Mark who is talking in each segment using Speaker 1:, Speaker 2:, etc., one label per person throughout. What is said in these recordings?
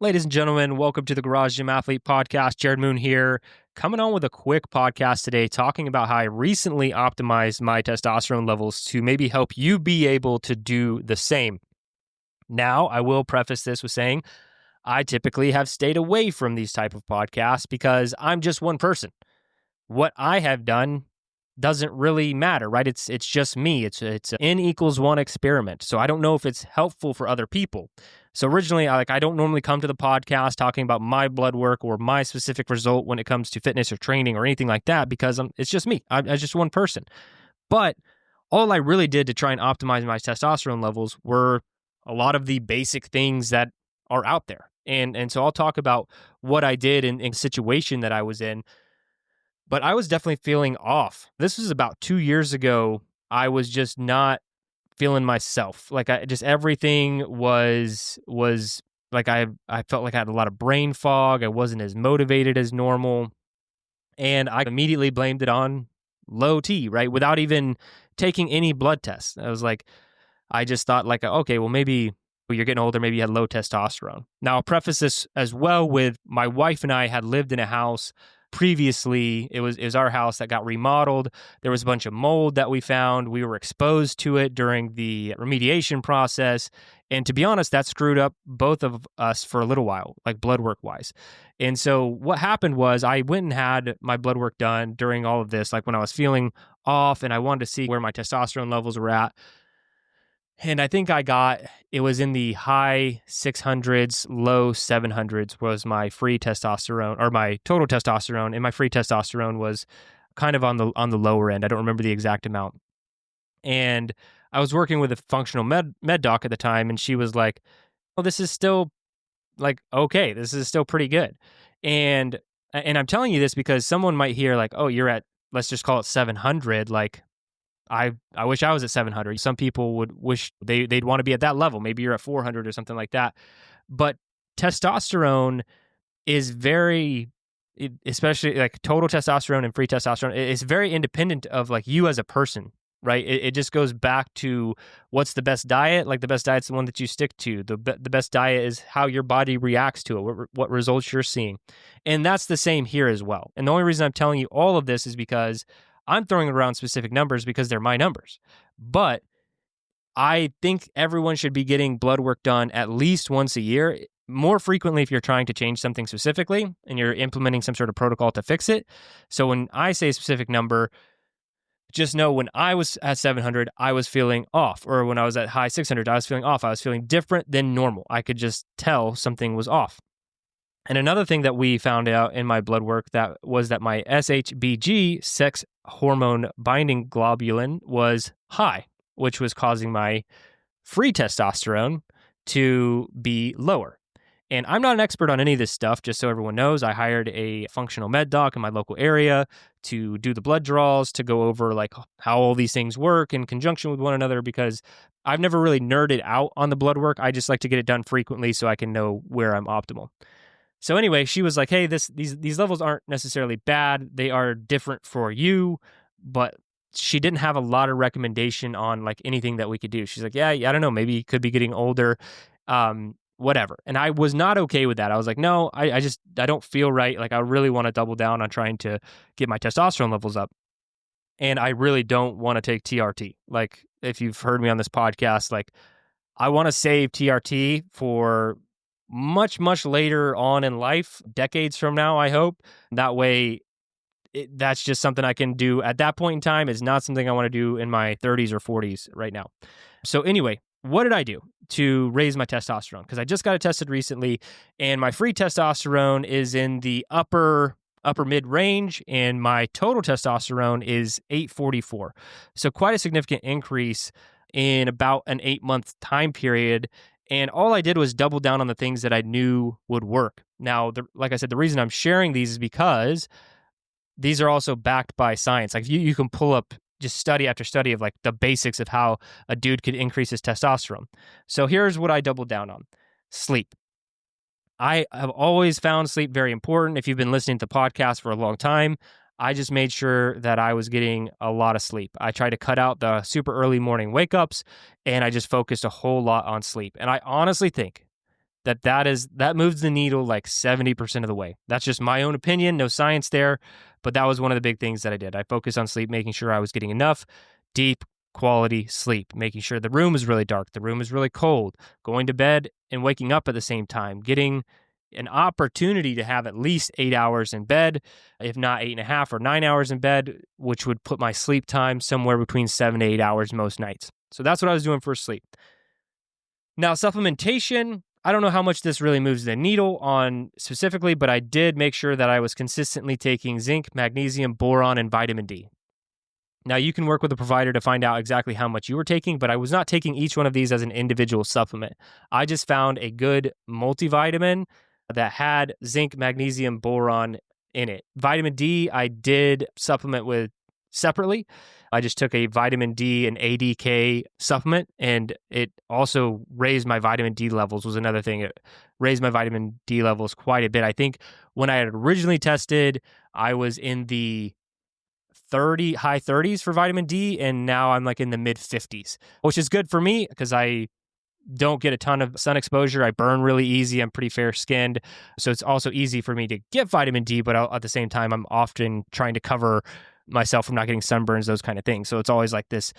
Speaker 1: Ladies and gentlemen, welcome to the Garage Gym Athlete Podcast. Jerred Moon here, coming on with a quick podcast today talking about how I recently optimized my testosterone levels to maybe help you be able to do the same. Now, I will preface this with saying I typically have stayed away from these type of podcasts because I'm just one person. What I have done doesn't really matter, right? It's just me. It's an N equals 1 experiment. So I don't know if it's helpful for other people. So originally, I don't normally come to the podcast talking about my blood work or my specific result when it comes to fitness or training or anything like that because it's just me. I'm just one person. But all I really did to try and optimize my testosterone levels were a lot of the basic things that are out there. And so I'll talk about what I did in a situation that I was in. But I was definitely feeling off. This was about 2 years ago. I was just not feeling myself. Everything was like I felt like I had a lot of brain fog. I wasn't as motivated as normal. And I immediately blamed it on low T, right? Without even taking any blood tests. I just thought okay, well, maybe you're getting older, maybe you had low testosterone. Now, I'll preface this as well with my wife and I had lived in a house previously. It was our house that got remodeled. There was a bunch of mold that we found. We were exposed to it during the remediation process. And to be honest, that screwed up both of us for a little while, like blood work wise. And so what happened was I went and had my blood work done during all of this, like when I was feeling off and I wanted to see where my testosterone levels were at. And I think it was in the high 600s, low 700s was my free testosterone or my total testosterone. And my free testosterone was kind of on the lower end. I don't remember the exact amount. And I was working with a functional med doc at the time. And she was like, well, this is still okay. This is still pretty good. And I'm telling you this because someone might hear oh, you're at, let's just call it 700. I wish I was at 700. Some people would wish they'd want to be at that level. Maybe you're at 400 or something like that. But testosterone is especially total testosterone and free testosterone, it's very independent of you as a person, right? It just goes back to what's the best diet. The best diet's the one that you stick to. The best diet is how your body reacts to it, what results you're seeing. And that's the same here as well. And the only reason I'm telling you all of this is because I'm throwing around specific numbers because they're my numbers. But I think everyone should be getting blood work done at least once a year, more frequently if you're trying to change something specifically and you're implementing some sort of protocol to fix it. So when I say a specific number, just know when I was at 700, I was feeling off. Or when I was at high 600, I was feeling off. I was feeling different than normal. I could just tell something was off. And another thing that we found out in my blood work that my SHBG, sex hormone binding globulin, was high, which was causing my free testosterone to be lower. And I'm not an expert on any of this stuff, just so everyone knows. I hired a functional med doc in my local area to do the blood draws, to go over how all these things work in conjunction with one another, because I've never really nerded out on the blood work. I just like to get it done frequently so I can know where I'm optimal. So anyway, she was like, hey, these levels aren't necessarily bad. They are different for you, but she didn't have a lot of recommendation on anything that we could do. She's like, yeah, I don't know, maybe you could be getting older, whatever. And I was not okay with that. I was like, no, I don't feel right. I really want to double down on trying to get my testosterone levels up. And I really don't want to take TRT. If you've heard me on this podcast, I want to save TRT for much, much later on in life, decades from now, I hope. That way, that's just something I can do at that point in time. It's not something I want to do in my 30s or 40s right now. So anyway, what did I do to raise my testosterone? Because I just got it tested recently, and my free testosterone is in the upper mid range, and my total testosterone is 844. So quite a significant increase in about an 8-month time period. And all I did was double down on the things that I knew would work. Now, like I said, the reason I'm sharing these is because these are also backed by science. You can pull up just study after study of the basics of how a dude could increase his testosterone. So here's what I doubled down on. Sleep. I have always found sleep very important. If you've been listening to the podcast for a long time, I just made sure that I was getting a lot of sleep. I tried to cut out the super early morning wake ups, and I just focused a whole lot on sleep. And I honestly think that moves the needle like 70% of the way. That's just my own opinion, no science there, but that was one of the big things that I did. I focused on sleep, making sure I was getting enough deep quality sleep, making sure the room is really dark, the room is really cold, going to bed and waking up at the same time, getting an opportunity to have at least 8 hours in bed, if not 8.5 or 9 hours in bed, which would put my sleep time somewhere between 7 to 8 hours most nights. So that's what I was doing for sleep. Now, supplementation, I don't know how much this really moves the needle on specifically, but I did make sure that I was consistently taking zinc, magnesium, boron, and vitamin D. Now, you can work with a provider to find out exactly how much you were taking, but I was not taking each one of these as an individual supplement. I just found a good multivitamin that had zinc, magnesium, boron in it. Vitamin D, I did supplement with separately. I just took a vitamin D and ADK supplement, and it also raised my vitamin D levels, was another thing. It raised my vitamin D levels quite a bit. I think when I had originally tested, I was in the high 30s for vitamin D, and now I'm like in the mid 50s, which is good for me because I don't get a ton of sun exposure. I burn really easy. I'm pretty fair skinned. So it's also easy for me to get vitamin D, but at the same time, I'm often trying to cover myself from not getting sunburns, those kind of things. So it's always like this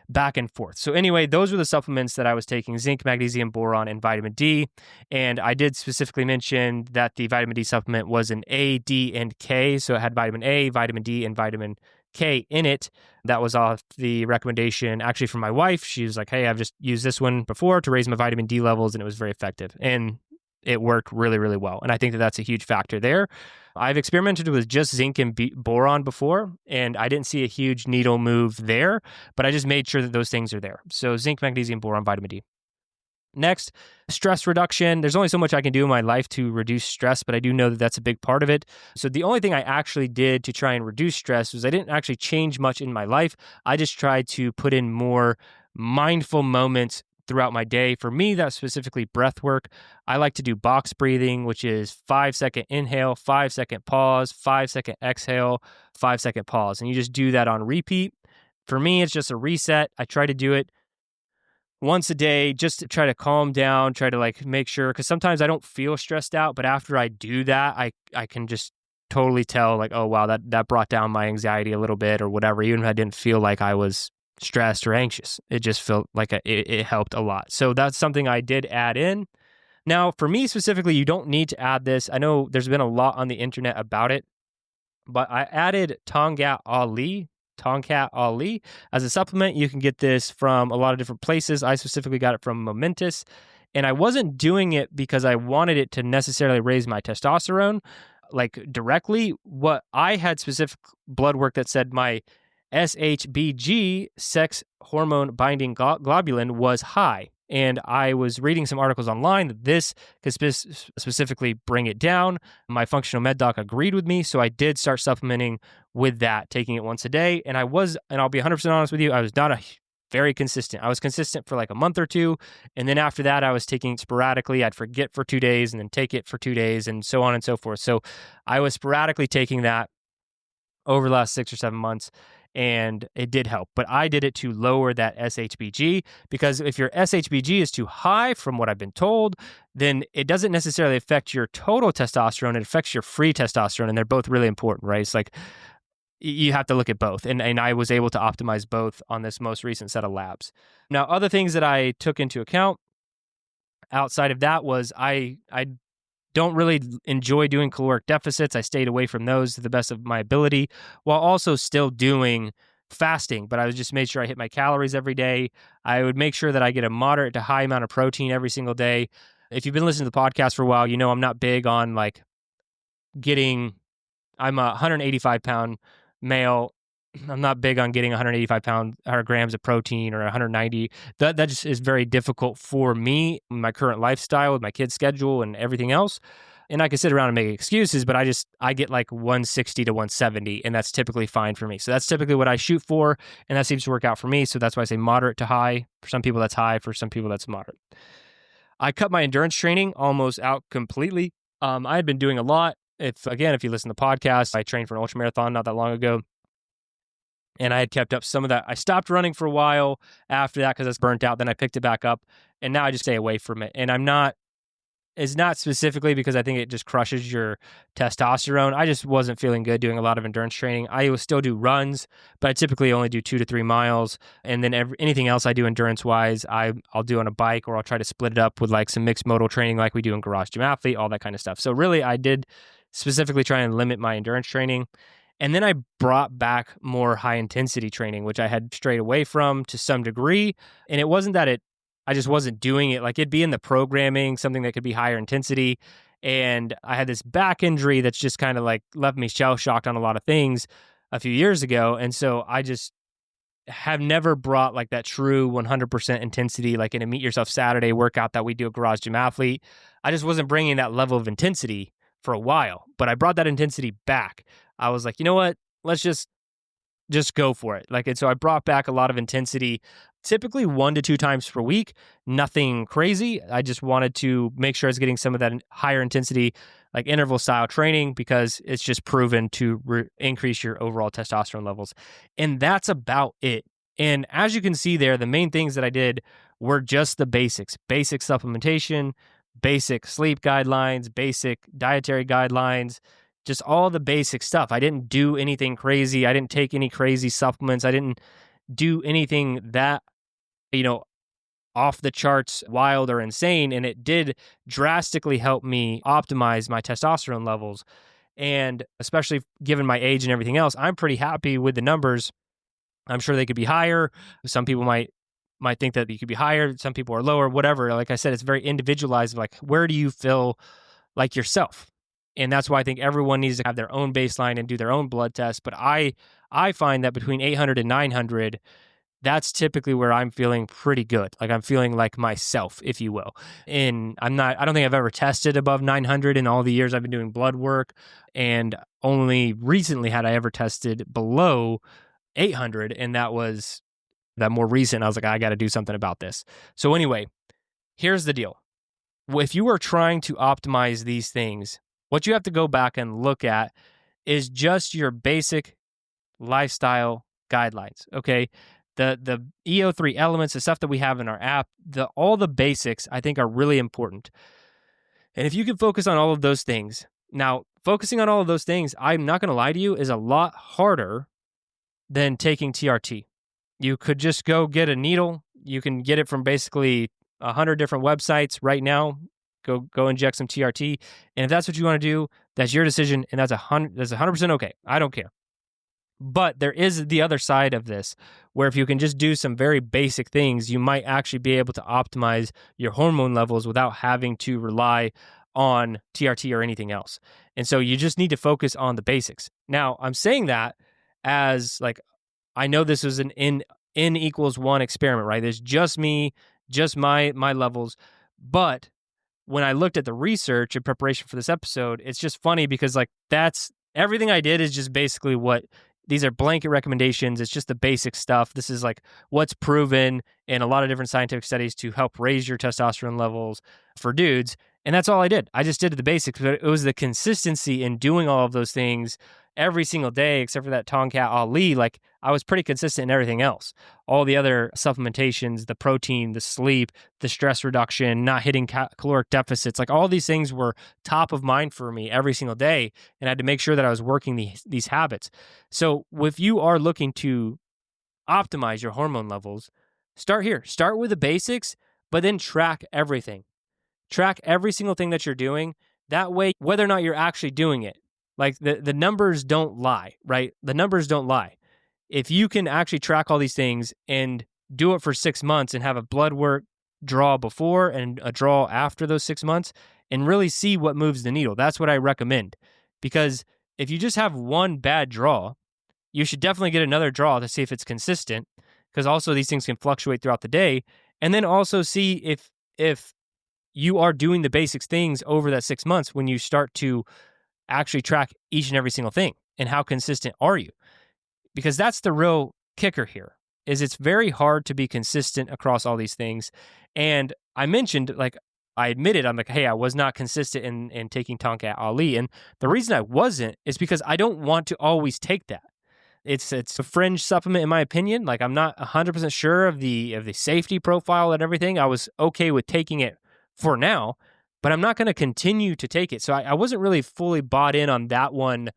Speaker 1: back and forth. So anyway, those were the supplements that I was taking: zinc, magnesium, boron, and vitamin D. And I did specifically mention that the vitamin D supplement was an A, D, and K. So it had vitamin A, vitamin D, and vitamin K in it. That was off the recommendation actually from my wife. She was like, hey, I've just used this one before to raise my vitamin D levels, and it was very effective. And it worked really, really well. And I think that that's a huge factor there. I've experimented with just zinc and boron before, and I didn't see a huge needle move there, but I just made sure that those things are there. So zinc, magnesium, boron, vitamin D. Next, stress reduction. There's only so much I can do in my life to reduce stress, but I do know that that's a big part of it. So the only thing I actually did to try and reduce stress was I didn't actually change much in my life. I just tried to put in more mindful moments throughout my day. For me, that's specifically breath work. I like to do box breathing, which is 5-second inhale, 5-second pause, 5-second exhale, 5-second pause. And you just do that on repeat. For me, it's just a reset. I try to do it once a day just to try to calm down, try to like make sure, because sometimes I don't feel stressed out, but after I do that, I can just totally tell like, oh, wow, that brought down my anxiety a little bit or whatever, even if I didn't feel like I was stressed or anxious. It just felt like it helped a lot. So that's something I did add in. Now, for me specifically, you don't need to add this. I know there's been a lot on the internet about it, but I added Tongkat Ali as a supplement. You can get this from a lot of different places. I specifically got it from Momentous, and I wasn't doing it because I wanted it to necessarily raise my testosterone like directly. What I had specific blood work that said my SHBG, sex hormone binding globulin, was high. And I was reading some articles online that this could specifically bring it down. My functional med doc agreed with me, so I did start supplementing with that, taking it once a day. And I'll be 100% honest with you, I was not very consistent. I was consistent for like a month or two, and then after that, I was taking it sporadically. I'd forget for 2 days and then take it for 2 days and so on and so forth. So I was sporadically taking that over the last 6 or 7 months, and it did help. But I did it to lower that SHBG, because if your SHBG is too high, from what I've been told, then it doesn't necessarily affect your total testosterone. It affects your free testosterone, and they're both really important, right? It's like you have to look at both. And I was able to optimize both on this most recent set of labs. Now, other things that I took into account outside of that was I don't really enjoy doing caloric deficits. I stayed away from those to the best of my ability, while also still doing fasting. But I would just make sure I hit my calories every day. I would make sure that I get a moderate to high amount of protein every single day. If you've been listening to the podcast for a while, you know I'm not big on like I'm a 185-pound male. I'm not big on getting 185 grams of protein or 190. That just is very difficult for me, my current lifestyle with my kids' schedule and everything else. And I can sit around and make excuses, but I get like 160 to 170, and that's typically fine for me. So that's typically what I shoot for, and that seems to work out for me. So that's why I say moderate to high. For some people, that's high. For some people, that's moderate. I cut my endurance training almost out completely. I had been doing a lot. If you listen to the podcast, I trained for an ultramarathon not that long ago. And I had kept up some of that. I stopped running for a while after that because I was burnt out. Then I picked it back up, and now I just stay away from it. And I'm not is not specifically because I think it just crushes your testosterone. I just wasn't feeling good doing a lot of endurance training. I will still do runs, but I typically only do 2 to 3 miles. And then anything else I do endurance wise, I'll do on a bike, or I'll try to split it up with like some mixed modal training like we do in Garage Gym Athlete, all that kind of stuff. So really, I did specifically try and limit my endurance training. And then I brought back more high intensity training, which I had strayed away from to some degree. And it wasn't that I just wasn't doing it. Like, it'd be in the programming, something that could be higher intensity. And I had this back injury that's just kind of like left me shell shocked on a lot of things a few years ago. And so I just have never brought like that true 100% intensity, like in a Meet Yourself Saturday workout that we do at Garage Gym Athlete. I just wasn't bringing that level of intensity for a while, but I brought that intensity back. I was like, you know what? Let's just go for it. Like, and so I brought back a lot of intensity, typically 1 to 2 times per week, nothing crazy. I just wanted to make sure I was getting some of that higher intensity, like interval style training, because it's just proven to increase your overall testosterone levels. And that's about it. And as you can see there, the main things that I did were just the basics: basic supplementation, basic sleep guidelines, basic dietary guidelines, just all the basic stuff. I didn't do anything crazy. I didn't take any crazy supplements. I didn't do anything that, off the charts, wild or insane. And it did drastically help me optimize my testosterone levels. And especially given my age and everything else, I'm pretty happy with the numbers. I'm sure they could be higher. Some people might think that you could be higher. Some people are lower, whatever. Like I said, it's very individualized. Like, where do you feel like yourself? And that's why I think everyone needs to have their own baseline and do their own blood test. But I find that between 800 and 900, that's typically where I'm feeling pretty good. Like, I'm feeling like myself, if you will. And I don't think I've ever tested above 900 in all the years I've been doing blood work. And only recently had I ever tested below 800. And that was that more recent. I was like, I got to do something about this. So anyway, here's the deal. If you are trying to optimize these things, what you have to go back and look at is just your basic lifestyle guidelines, okay? The EO3 elements, the stuff that we have in our app, all the basics, I think, are really important. And if you can focus on all of those things, now, focusing on all of those things, I'm not going to lie to you, is a lot harder than taking TRT. You could just go get a needle. You can get it from basically 100 different websites right now. Go inject some TRT. And if that's what you want to do, that's your decision. And that's 100% okay. I don't care. But there is the other side of this, where if you can just do some very basic things, you might actually be able to optimize your hormone levels without having to rely on TRT or anything else. And so you just need to focus on the basics. Now, I'm saying that as like, I know this is an N equals 1 experiment, right? There's just me, just my levels. But when I looked at the research in preparation for this episode, it's just funny because like that's everything I did is just basically these are blanket recommendations. It's just the basic stuff. This is like what's proven in a lot of different scientific studies to help raise your testosterone levels for dudes. And that's all I did. I just did the basics, but it was the consistency in doing all of those things every single day, except for that Tonkat Ali. Like, I was pretty consistent in everything else. All the other supplementations, the protein, the sleep, the stress reduction, not hitting caloric deficits, like all these things were top of mind for me every single day. And I had to make sure that I was working these habits. So if you are looking to optimize your hormone levels, start here. Start with the basics, but then track everything. Track every single thing that you're doing. That way, whether or not you're actually doing it, like the numbers don't lie, right? The numbers don't lie. If you can actually track all these things and do it for 6 months and have a blood work draw before and a draw after those 6 months and really see what moves the needle, that's what I recommend. Because if you just have one bad draw, you should definitely get another draw to see if it's consistent, because also these things can fluctuate throughout the day. And then also see if you are doing the basics things over that 6 months when you start to actually track each and every single thing, and how consistent are you? Because that's the real kicker here, is it's very hard to be consistent across all these things. And I mentioned, like, I admitted, I'm like, hey, I was not consistent in taking Tonkat Ali. And the reason I wasn't is because I don't want to always take that. It's a fringe supplement, in my opinion. Like, I'm not 100% sure of the safety profile and everything. I was okay with taking it for now, but I'm not going to continue to take it. So I wasn't really fully bought in on that one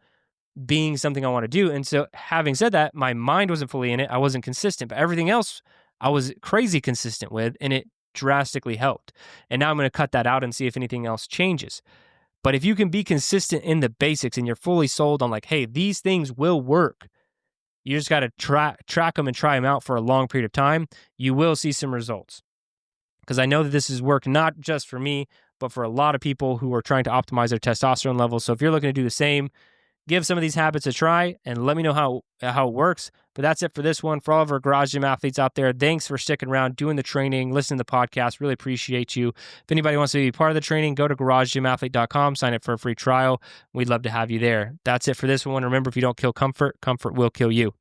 Speaker 1: being something I want to do. And so having said that, my mind wasn't fully in it. I wasn't consistent, but everything else I was crazy consistent with, and it drastically helped. And now I'm going to cut that out and see if anything else changes. But if you can be consistent in the basics and you're fully sold on like, hey, these things will work, you just got to track them and try them out for a long period of time, you will see some results. Because I know that this has worked not just for me, but for a lot of people who are trying to optimize their testosterone levels. So if you're looking to do the same, give some of these habits a try and let me know how it works. But that's it for this one. For all of our Garage Gym athletes out there, thanks for sticking around, doing the training, listening to the podcast. Really appreciate you. If anybody wants to be part of the training, go to garagegymathlete.com, sign up for a free trial. We'd love to have you there. That's it for this one. Remember, if you don't kill comfort, comfort will kill you.